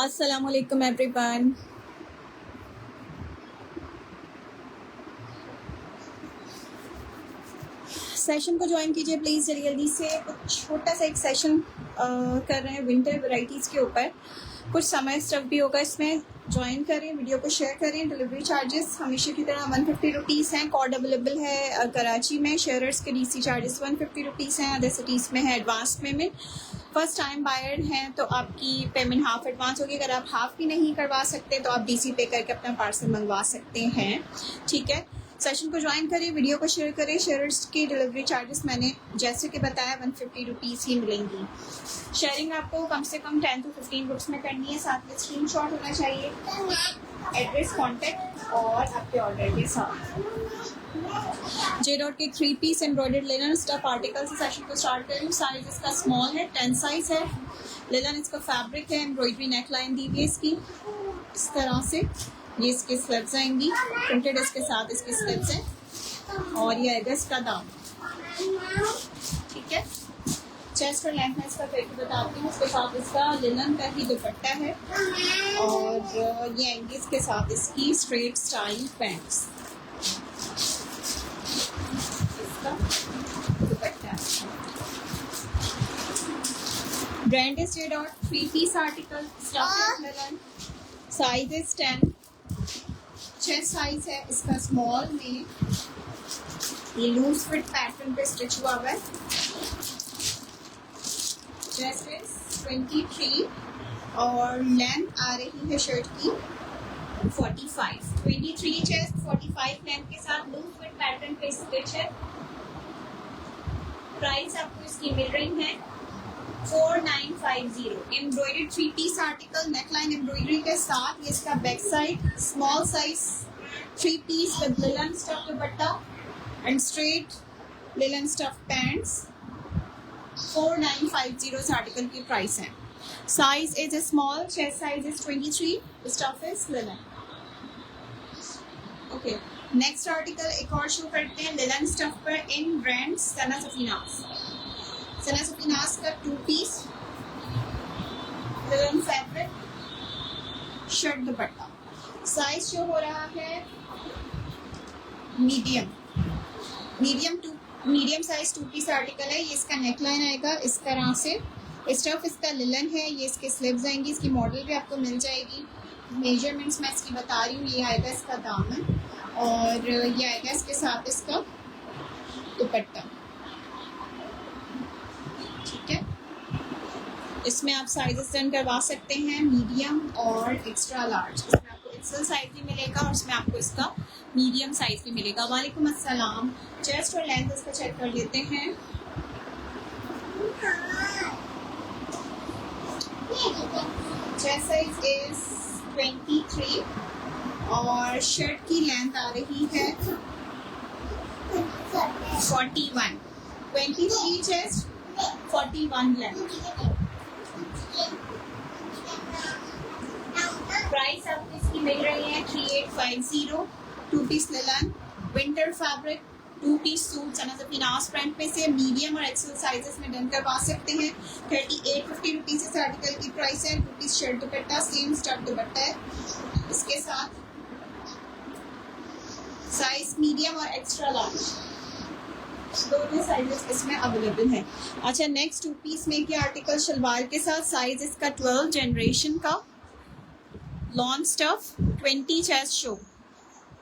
अस्सलामुअलैकुम everyone. Session को join कीजिए प्लीज़ जल्दी जल्दी से। कुछ छोटा सा एक सेशन कर रहे हैं विंटर वैरायटीज़ के ऊपर, कुछ समर स्टफ भी होगा इसमें। ज्वाइन करें, वीडियो को शेयर करें। डिलीवरी चार्जेस हमेशा की तरह 150 रुपीज़ हैं। कोड अवेलेबल है कराची में। शेयरर्स के डीसी चार्जेस 150 रुपीज़ हैं। अदर सिटीज़ में है advance payment. First time buyer हैं तो आपकी पेमेंट हाफ एडवांस होगी। अगर आप हाफ भी नहीं करवा सकते तो आप डीसी पे करके अपना पार्सल मंगवा सकते हैं, ठीक है। सेशन को ज्वाइन करें, वीडियो को शेयर करें। शेयरर्स की डिलीवरी चार्जेस मैंने जैसे कि बताया 150 रुपीज़ ही मिलेंगी। शेयरिंग आपको कम से कम 10 to 15 ग्रुप्स में करनी है। साथ में स्क्रीनशॉट होना चाहिए, एड्रेस, कॉन्टैक्ट और आपके ऑर्डर के साथ। जे डॉट के 3 piece embroidered linen stuff article से सेशन को स्टार्ट करें। साइज इसका स्मॉल है, 10 साइज है। लिनन इसका फैब्रिक है। एम्ब्रॉयडरी नेकलाइन दी हुई है इसकी इस तरह से। ये इसके स्लीव्स आएंगी, प्रिंटेड इसके साथ इसके स्लीव्स हैं। और ये आएगा इसका दाम, ठीक है। चेस्ट और लेंथ में इसका करके बताती हूँ। इसके साथ इसका लिनन का ही दुपट्टा है और ये आएंगे इसके साथ इसकी स्ट्रेट स्टाइल पैंट्स। इसका dupatta brand is J dot 3 piece article stuff linen. Size is 10। Chest size है इसका स्मॉल में। ये लूज फिट पैटर्न पे स्टिच हुआ है। चेस्ट इज 23 और लेंथ आ रही है शर्ट की 45। 23 चेस्ट, 45 लेंथ के साथ लूज फिट पैटर्न पे स्टिच है। प्राइस आपको इसकी मिल रही है 4950। Embroidered 3 piece article, neckline embroidery के साथ। ये इसका back side, small size 3 piece with linen stuff dupatta and straight linen stuff pants. 4950 इस आर्टिकल की प्राइस है। Size is a small, chest size is 23, stuff is linen. Okay, next article एक और show करते हैं लिनन स्टफ पर इन brand सना सफीनास। सना सफीनास का 2 piece linen fabric, shirt dupatta. Size show हो रहा है मीडियम साइज 2 पीस आर्टिकल है। ये इसका नेकलाइन आएगा इस तरह से। स्टफ इसका लिनन है। ये इसके स्लीव्स आएंगी। इसकी मॉडल भी आपको मिल जाएगी। मेजरमेंट्स मैं इसकी बता रही हूँ। ये आएगा इसका दामन और ये आएगा इसके साथ इसका दुपट्टा, ठीक है। इसमें आप साइजेस टर्न करवा सकते हैं, मीडियम और एक्स्ट्रा लार्ज। इसमें आपको एक्सेल साइज भी मिलेगा और इसमें आपको इसका मीडियम साइज भी मिलेगा। वालेकुम अस्सलाम। चेस्ट और लेंथ इसका चेक कर लेते हैं। चेस्ट साइज इज 23 और शर्ट की लेंथ आ रही है 41। 23 चेस्ट, 41 लेंथ। प्राइस आपको इसकी मिल रही है 3850। 2 piece linen winter fabric 2 piece suit Sana Safinas brand में से। मीडियम और एक्सेल साइजेस में डन करवा सकते हैं। 3850 रुपीज इस आर्टिकल की प्राइस है। 2 piece shirt dupatta, same stuff dupatta है इसके साथ। साइज मीडियम और एक्स्ट्रा लार्ज दोनों साइजेस इसमें अवेलेबल हैं। अच्छा, नेक्स्ट 2 पीस में क्या आर्टिकल शलवार के साथ। साइज इसका 12 जनरेशन का long stuff 20 chest show.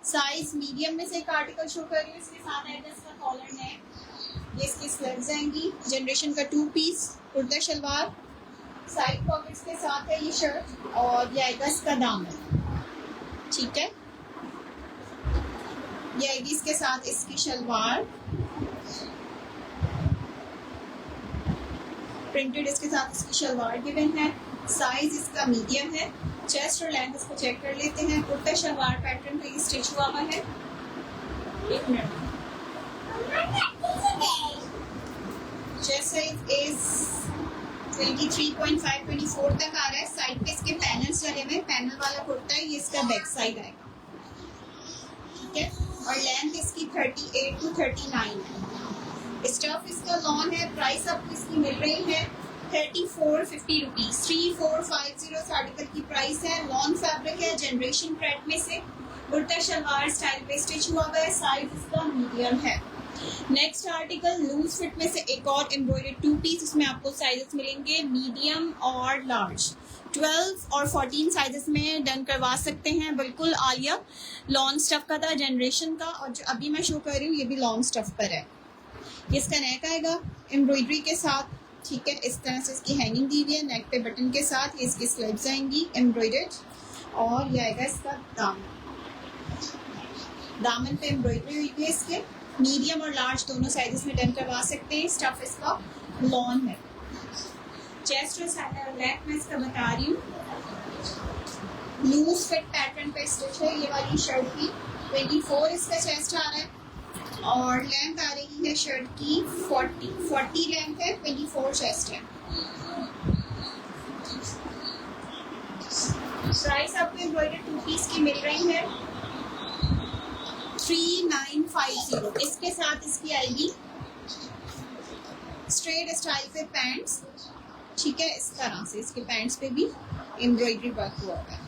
Size medium में से एक आर्टिकल शो कर रही हूँ। इसके साथ आएगा इसका कॉलर नेक। ये इसकी स्लीव्स आएंगी। जनरेशन का 2 piece kurta shalwar, side pockets के साथ है ये शर्ट और ये आएगा इसका दामन, ठीक है। ये आएगी इसके साथ इसकी शलवार, प्रिंटेड इसके साथ इसकी शलवार गिवन है। साइज इसका मीडियम है। चेस्ट और लेंथ इसको चेक कर लेते हैं। कुर्ता शलवार पैटर्न पे स्टिच हुआ है। एक मिनट। चेस्ट साइज इज 23.5 24 तक आ रहा है। साइड पे इसके पैनल्स लगे हुए। पैनल वाला कुर्ता है। ये इसका बैक साइड आएगा, ठीक है। और लेंथ इसकी 38 to 39 है। स्टफ इसका लॉन है। प्राइस आपको इसकी मिल रही है 3450 रुपीज, 3450 आर्टिकल की प्राइस है। लॉन फैब्रिक है, जनरेशन प्रिंट में से कुर्ता शलवार स्टाइल पे स्टिच हुआ है। साइज इसका मीडियम है। नेक्स्ट आर्टिकल लूज फिट में से एक और एम्ब्रॉयडर्ड 2 पीस। इसमें आपको साइजेस मिलेंगे मीडियम और लार्ज। 12 और 14 साइजेस में डन करवा सकते हैं। बिल्कुल आलिया लॉन्ग स्टफ का था, जनरेशन का, और जो अभी मैं शो कर रही हूँ ये भी लॉन्ग स्टफ पर है। ये इसका नेक आएगा एम्ब्रॉयडरी के साथ, ठीक है। इस तरह से इसकी हैंगिंग दी हुई है नेक पे बटन के साथ। ये इसकी स्लीव्स आएंगी एम्ब्रॉयडर्ड, और ये आएगा इसका दामन। दामन पे एम्ब्रॉयडरी हुई है इसके। मीडियम और लार्ज दोनों साइजेस में डन करवा सकते हैं। स्टफ इसका लॉन है। चेस्ट और नेक में इसका बता रही हूँ, लूज फिट पैटर्न पे स्टिच है। ये वाली शर्ट की 24 इसका चेस्ट आ रहा है, और लेंथ आ रही है शर्ट की 40 लेंथ है, 24 चेस्ट है। प्राइस आपको एम्ब्रॉयडर्ड 2 पीस की मिल रही है 3950। इसके साथ इसकी आएगी स्ट्रेट स्टाइल पे पैंट्स, ठीक है। इस तरह से इसके पैंट्स पे भी एम्ब्रॉयडरी वर्क हुआ है।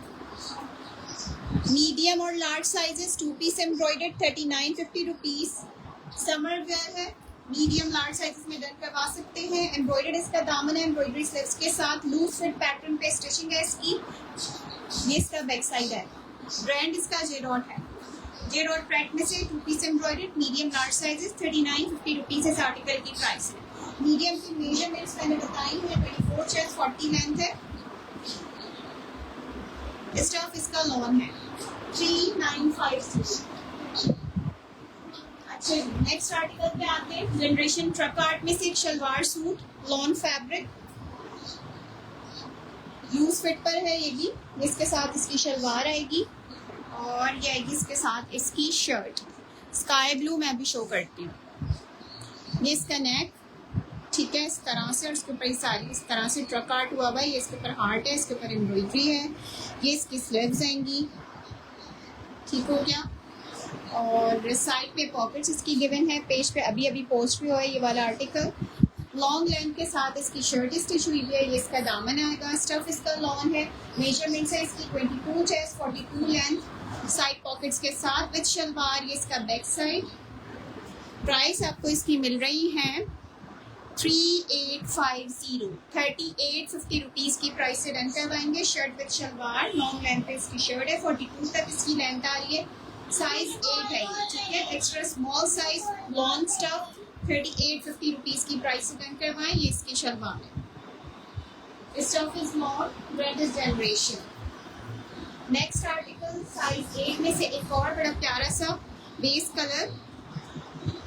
मीडियम और large sizes 2 piece embroidered 3950 rupees. Summer wear है, मीडियम लार्ज साइजेस में डन करवा सकते हैं। एम्ब्रॉयडर्ड इसका दामन है, एम्ब्रॉयडरी स्लीव्स के साथ लूज फिट पैटर्न पे स्टिचिंग है इसकी। ये इसका बैक साइड है। ब्रांड इसका जे डॉट है। जे डॉट प्रिंट में से 2 piece embroidered medium large sizes 3950 rupees इस आर्टिकल की प्राइस है। मीडियम की मेजरमेंट्स मैंने बताई है, 24 चेस्ट 40 लेंथ है। स्टफ इसका लॉन है 3950। अच्छा, नेक्स्ट आर्टिकल पे आते हैं। जनरेशन ट्रक आर्ट में से एक shalwar suit, lawn fabric, loose fit पर है। ये भी इसके साथ इसकी शलवार आएगी, और ये आएगी इसके साथ इसकी शर्ट स्काई ब्लू। मैं भी शो करती हूँ। ये इसका नेक, ठीक है, इस तरह से, और इसके ऊपर सारी इस तरह से ट्रक आर्ट हुआ हुआ है। ये इसके ऊपर हार्ट है, इसके ऊपर एम्ब्रॉयडरी है। ये इसकी स्लीव्स आएंगी, ठीक हो गया। और साइड पे पॉकेट्स इसकी गिवन है। पेज पे अभी अभी पोस्ट भी हुआ है ये वाला आर्टिकल। लॉन्ग लेंथ के साथ इसकी शर्ट स्टिच हुई है। ये इसका दामन आएगा। स्टफ इसका लॉन्ग है। मेजरमेंट्स है इसकी 22 चेस्ट 42 लेंथ, साइड पॉकेट्स के साथ विद शलवार। ये इसका बैक साइड। प्राइस आपको इसकी मिल रही है 3850, 3850 रुपीज की प्राइस से डन करवाएंगे। Shirt with shalwar, long length पे इसकी शर्ट है, 42 तक इसकी लेंथ आ रही है। साइज 8 है ये, ठीक है। Extra small size long stuff 3850 rupees की प्राइस से डन करवाएं। ये इसकी शलवार है। Stuff is long, brand is generation. Next article size 8 में से एक और बड़ा प्यारा सा बेस कलर।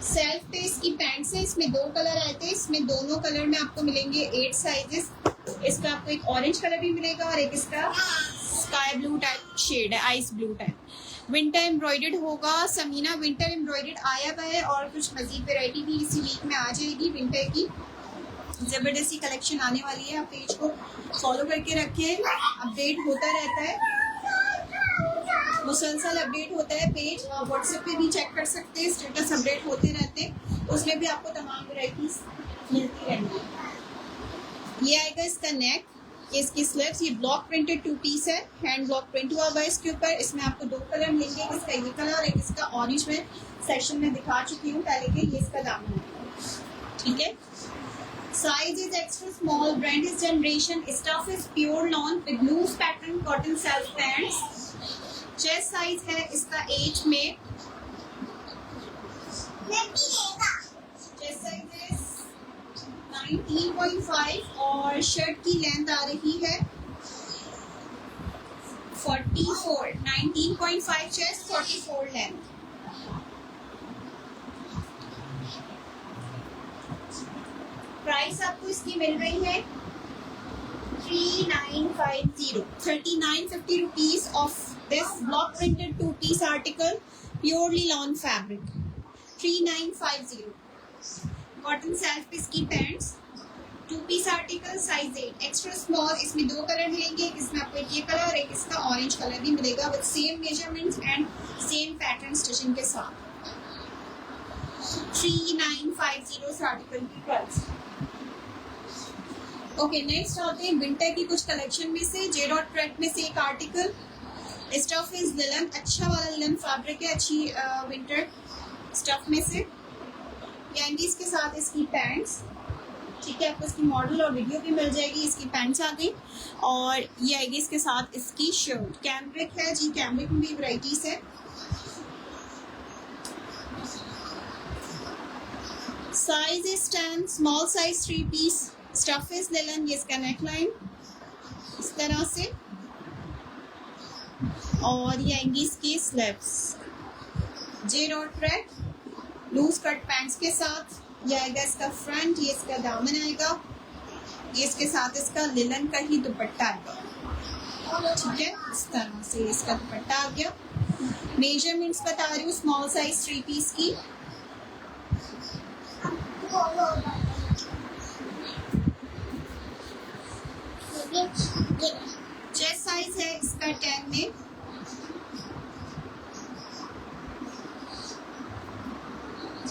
सेल्फ पे इसकी पैंट्स है। इसमें 2 कलर आए थे, इसमें दोनों कलर में आपको मिलेंगे 8 साइजेस। इसका आपको एक ऑरेंज कलर भी मिलेगा, और एक इसका स्काई ब्लू टाइप शेड है, ice blue type. Winter embroidered होगा। समीना विंटर एम्ब्रॉयडर्ड आया हुआ है, और कुछ मजीद वेराइटी भी इसी वीक में आ जाएगी। विंटर की जबरदस्ती कलेक्शन आने वाली है। आप पेज को फॉलो करके रखिए, अपडेट होता रहता है, मुसलसल अपडेट होता है पेज। व्हाट्सएप पे भी चेक कर सकते हैं, स्टेटस अपडेट होते रहते हैं, तो उसमें भी आपको तमाम वैरायटीज मिलती रहेंगी। ये आएगा इसका नेक, ये इसकी स्लीव्स। ये ब्लॉक प्रिंटेड 2 पीस है, हैंड ब्लॉक प्रिंट हुआ हुआ है इसके ऊपर। इसमें आपको 2 कलर मिलेंगे, एक इसका ये कलर और एक इसका ऑरेंज में सेक्शन में दिखा चुकी हूँ पहले के। ये इसका दामन है, ठीक है। Size is extra small, brand is Generation. Stuff is pure lawn with loose pattern cotton self pants. Chest size है इसका 8 में। चेस्ट साइज है 19.5, और शर्ट की लेंथ आ रही है 44। 19.5 चेस्ट, 44 लेंथ। प्राइस आपको इसकी मिल रही है 3950, 3950 rupees of this block printed 2 piece article, purely lawn fabric, 3950। Cotton self इसकी pants, 2 piece article, size 8, extra small. इसमें 2 कलर मिलेंगे, एक इसमें आपको ये कलर और एक इसका ऑरेंज कलर भी मिलेगा, with same measurements and same pattern stitching के साथ। 3950 आर्टिकल की प्राइस। ओके, नेक्स्ट आते हैं विंटर की कुछ कलेक्शन में से। जे डॉट प्रेट में से एक आर्टिकल, स्टफ इज लिलन, अच्छा वाला लिलन फैब्रिक है, अच्छी विंटर स्टफ में से। यंगीज के साथ इसकी पैंट्स, ठीक है, आपको इसकी मॉडल और वीडियो भी मिल जाएगी। इसकी पैंट्स आ गई और ये आएगी इसके साथ इसकी शर्ट। कैमरिक है जी, कैमरिक में भी वैरायटीज है। Size is 10, small size 3 piece, stuff is linen. ये इसका नेकलाइन इस तरह से और ये आएंगी इसकी sleeves. J dot pret loose cut pants के साथ। ये आएगा इसका फ्रंट, ये इसका दामन आएगा, ये इसके साथ इसका लिलन का ही दुपट्टा आएगा, ठीक है, इस तरह से इसका दुपट्टा आ गया। मेजरमेंट्स बता रही हूँ, स्मॉल साइज 3 पीस की। चेस्ट साइज है इसका 10 में,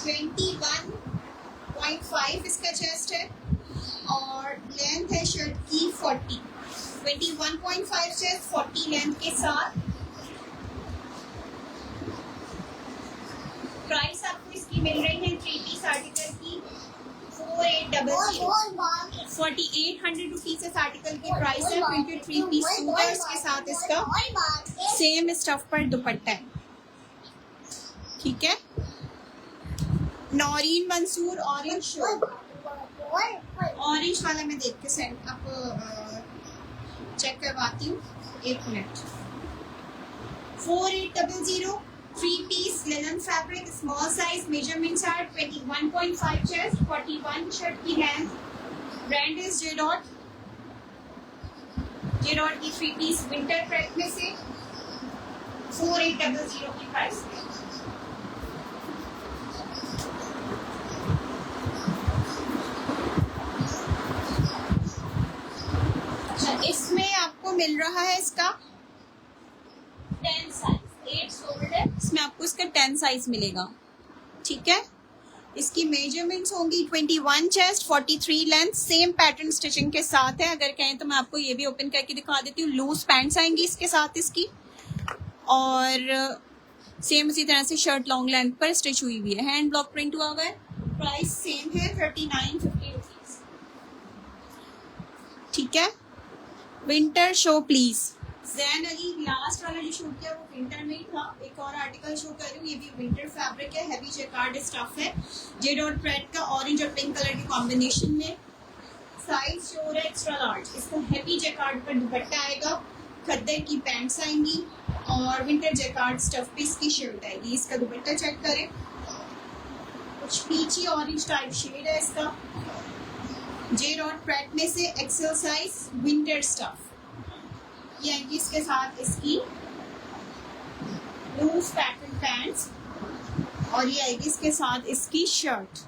$21.5 इसका चेस्ट है और लेंथ है शर्ट की 40। 21.5 चेस्ट, 40 लेंथ के साथ। प्राइस आपको इसकी मिल रही है 3 पीस आर्टिकल की 4800, 4800 रुपीज इस आर्टिकल की प्राइस है। प्रिंटेड 3 पीस सूट है, इसके साथ इसका सेम स्टफ पर दुपट्टा है, ठीक है। Naureen Mansoor orange shirt, orange वाला मैं देख के सेंड आपको चेक करवाती हूँ, 1 minute. 4800, 3 piece linen fabric, small size. Measurements are 21.5 chest, 41 shirt की length. Brand is J dot की 3 पीस विंटर प्रेट में से 4800 की प्राइस है। इसमें आपको मिल रहा है इसका 10 साइज, 8 सोल्ड है, इसमें आपको इसका 10 साइज मिलेगा, ठीक है। इसकी मेजरमेंट्स होंगी 21 chest, 43 length, same pattern stitching के साथ है। अगर कहें तो मैं आपको ये भी ओपन करके दिखा देती हूँ। लूज पैंट्स आएंगी इसके साथ इसकी और सेम उसी तरह से शर्ट लॉन्ग लेंथ पर स्टिच हुई हुई है, हैंड ब्लॉक प्रिंट हुआ हुआ है। प्राइस सेम है 3950 रुपीज, ठीक है। Winter show please. Jain Ali last वाला जो शो किया वो विंटर में ही था। एक और आर्टिकल शो कर रही हूँ, ये भी विंटर फैब्रिक है, हैवी जैकार्ड स्टफ है, जे डॉट प्रेट का ऑरेंज और पिंक कलर के कॉम्बिनेशन में। साइज शो है एक्स्ट्रा लार्ज। इसका हैवी जैकार्ड पर दुपट्टा आएगा, खद्दर की पैंट्स आएंगी और विंटर जैकार्ड स्टफ पे इसकी शर्ट आएगी। इसका दुपट्टा चेक करें, कुछ पीची ऑरेंज टाइप शेड है इसका। जे डॉट प्रेट में से एक्सेल साइज विंटर स्टफ। ये आएगी इसके साथ इसकी लूज पैटर्न पैंट्स और ये आएगी इसके साथ इसकी शर्ट।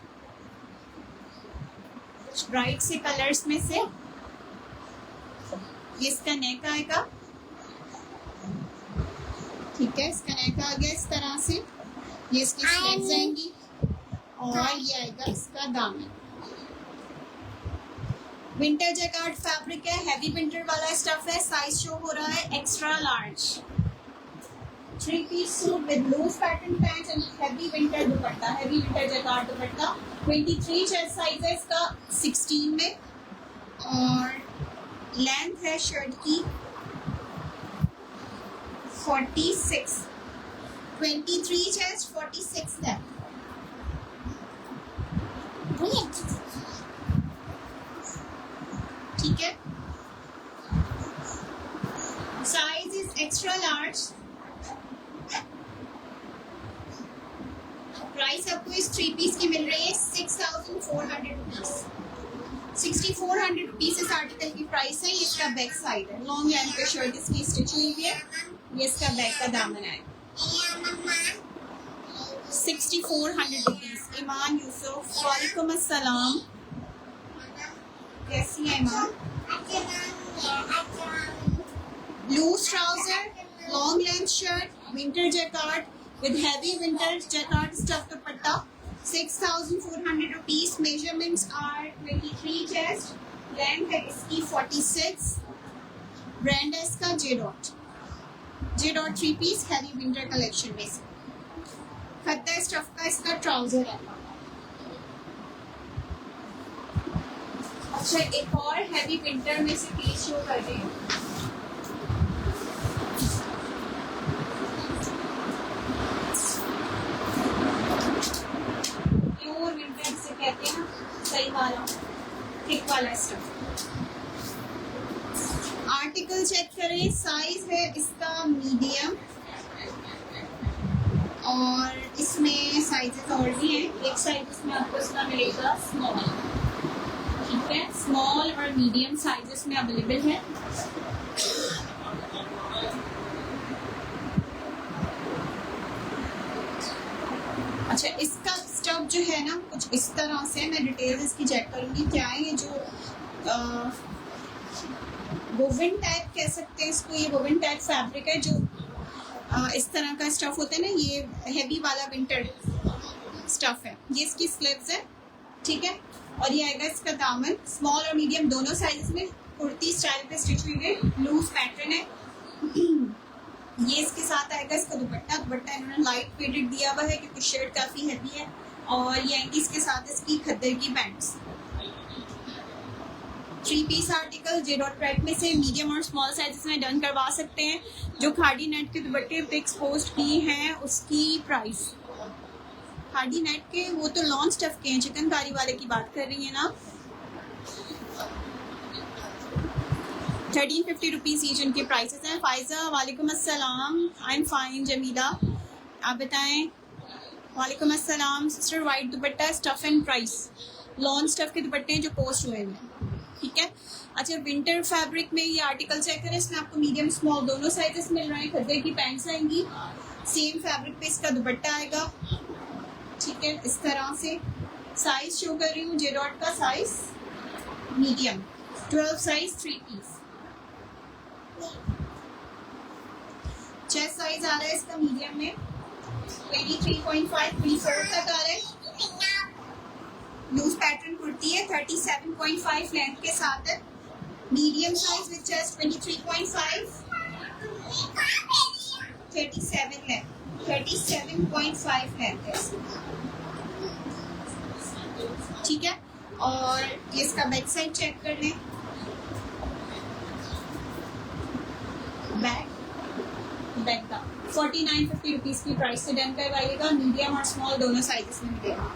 कुछ ब्राइट से कलर्स में से ये इसका नेक आएगा, ठीक है, इसका नेक आ गया इस तरह से। ये इसकी स्लीव्स आएंगी और ये आएगा इसका दामन। विंटर जैकार्ड फैब्रिक है, हैवी विंटर वाला स्टफ है। साइज शो हो रहा है extra large. 3 piece suit with loose pattern pants and heavy winter dupatta, heavy winter jacquard dupatta. 23 chest size है इसका 16 में और लेंथ है शर्ट की 46। 23 चेस्ट, 46 लेंथ। ठीक है, size is extra large. Price आपको इस 3 पीस की मिल रही है 6400 रुपीज। 6400 रुपीज इस आर्टिकल की प्राइस है। ये इसका बैक साइड है, लॉन्ग लेंथ पे शर्ट इसकी स्टिच हुई है। ये इसका बैक का दामन है। 6400 रुपीज। ईमान यूसुफ, वालेकुम अस्सलाम, कैसी है Iman? Loose trouser, long length shirt, winter jacquard with heavy winter jacquard stuff dupatta. 6,400 rupees. Measurements are 23 chest. Length है इसकी 46. ब्रांड है इसका J Dot 3 piece heavy winter collection में से। खद्दा स्टफ का इसका ट्राउजर है। अच्छा, एक और हैवी विंटर में से पीस शो कर रही हूँ। प्योर विंटर से कहते हैं ना, सही वाला थिक वाला स्टफ। आर्टिकल चेक करें, साइज है इसका मीडियम और इसमें साइजेस और भी हैं। एक साइज इसमें आपको इसका मिलेगा स्मॉल, ठीक है, स्मॉल और मीडियम साइजेस में अवेलेबल है। अच्छा, इसका स्टफ जो है ना कुछ इस तरह से, मैं डिटेल इसकी चेक करूंगी क्या है। ये जो वोवन टाइप कह सकते हैं इसको, ये वोवन टाइप फैब्रिक है जो इस तरह का स्टफ होता है ना, ये हैवी वाला विंटर स्टफ है। ये इसकी स्लीव्स है, ठीक है, और ये आएगा इसका दामन। स्मॉल और मीडियम दोनों साइज में कुर्ती स्टाइल पे स्टिच हुई है, लूज पैटर्न है। ये इसके साथ आएगा इसका दुपट्टा इन्होंने लाइट वेटेड दिया हुआ है क्योंकि शर्ट काफी हैवी है। और ये आएंगी इसके साथ इसकी खद्दर की pants. 3 piece article J Dot pret में से मीडियम और स्मॉल साइजेस में डन करवा सकते हैं। जो खादी नेट के दुपट्टे पिक्स पोस्ट की हैं उसकी प्राइस, खादी नेट के वो तो लॉन्च स्टफ के हैं, चिकनकारी वाले की बात कर रही है ना। 1350 रुपीज़ ईच उनके प्राइसेस हैं। फाइजा वालेकुम अस्सलाम, आई एम फाइन। जमीला आप बताएं। वालेकुम अस्सलाम। Sister white dupatta stuff and price, launch stuff के दुपट्टे जो पोस्ट हुए हैं, ठीक है। अच्छा, विंटर फैब्रिक में ये आर्टिकल चेक करें, इसमें आपको मीडियम स्मॉल दोनों साइजेस मिल रहे हैं। खद्दर की पैंट्स आएंगी, सेम फैब्रिक पे इसका दुपट्टा आएगा, ठीक है, इस तरह से। साइज शो कर रही हूँ, J Dot का size medium 12 size 3 piece. Chest size आ रहा है इसका मीडियम में 23.5 24 तक आ रहा है। लूज पैटर्न कुर्ती है, 37.5 लेंथ के साथ है। Medium size with chest 23.5, 37 length, 37.5 length है, ठीक है। और ये इसका बैक साइड चेक कर लें। बैक का 4950 रुपीज़ की प्राइस से डन करवाइएगा। मीडियम और स्मॉल दोनों साइजेस में मिलेगा।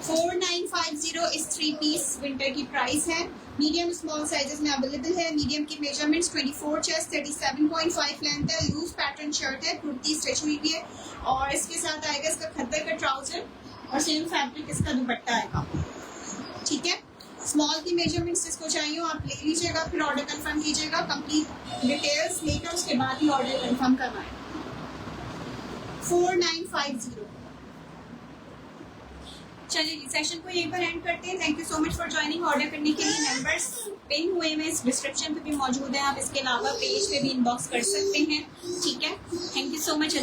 4950 इस 3 पीस विंटर की प्राइस है। मीडियम स्मॉल साइजेस में अवेलेबल है। मीडियम की मेजरमेंट्स 24 चेस्ट, 37.5 लेंथ है। लूज पैटर्न शर्ट है, कुर्ती स्टिच हुई है और इसके साथ आएगा इसका खद्दर का ट्राउजर और सेम फैब्रिक इसका दुपट्टा आएगा, ठीक है। स्मॉल की मेजरमेंट्स जिसको चाहिए हो आप ले लीजिएगा, फिर ऑर्डर कंफर्म कीजिएगा। कंप्लीट डिटेल्स लेकर उसके बाद ही ऑर्डर कंफर्म करवाएं। 4950। चलिए जी, सेशन को यहीं पर एंड करते हैं। Thank you so much for joining. Order करने के लिए नंबर्स पिन हुए में इस डिस्क्रिप्शन पे भी मौजूद है, आप इसके अलावा पेज पे भी इनबॉक्स कर सकते हैं, ठीक है। Thank you so much.